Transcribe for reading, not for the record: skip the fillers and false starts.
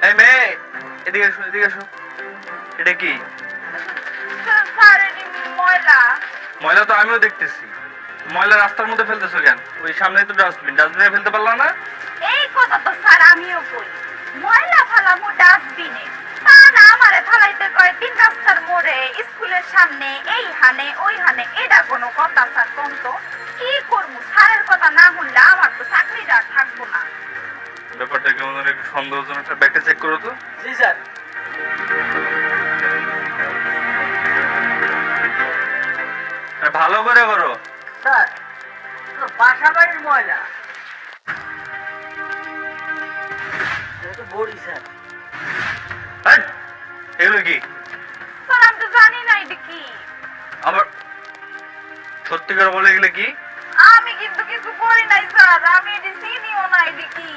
এই মেয়ে, এদিকে এসো, এদিকে এসো। এটা কি? স্যার এটি ময়লা। ময়লা তো আমিও দেখতেছি। ময়লা রাস্তার মধ্যে ফেলতেছো কেন? ওই সামনেই তো ডাস্টবিন, ডাস্টবিনে ফেলতে পারলা না? এই কথা তো স্যার আমিও বলি, ময়লা ফালামু ডাস্টবিনে, তা না আমারে ফালাইতে কয় তিন রাস্তার মোড়ে, স্কুলের সামনে, এই হানে ওই হানে। এটা কোনো কথা স্যার? কোন তো কি করবো, স্যারের কথা না শুনলে আমার তো চাকরিটা আর থাকবো না। ব্যাপারটা কেমন যেন একটু সন্দেহজনক। ব্যাগটা চেক করো তো। জি স্যার। ভালো করে করো। স্যার বাসা বাড়ির ময়লা, এটা তো বড়ি স্যার। এই, এগুলো কি? স্যার আমি তো জানি না এটা কি। আবার সত্যি করে বলে গেলে কি? আমি কিন্তু কিছু করি নাই স্যার, আমি এটি চিনিও না এটা কি।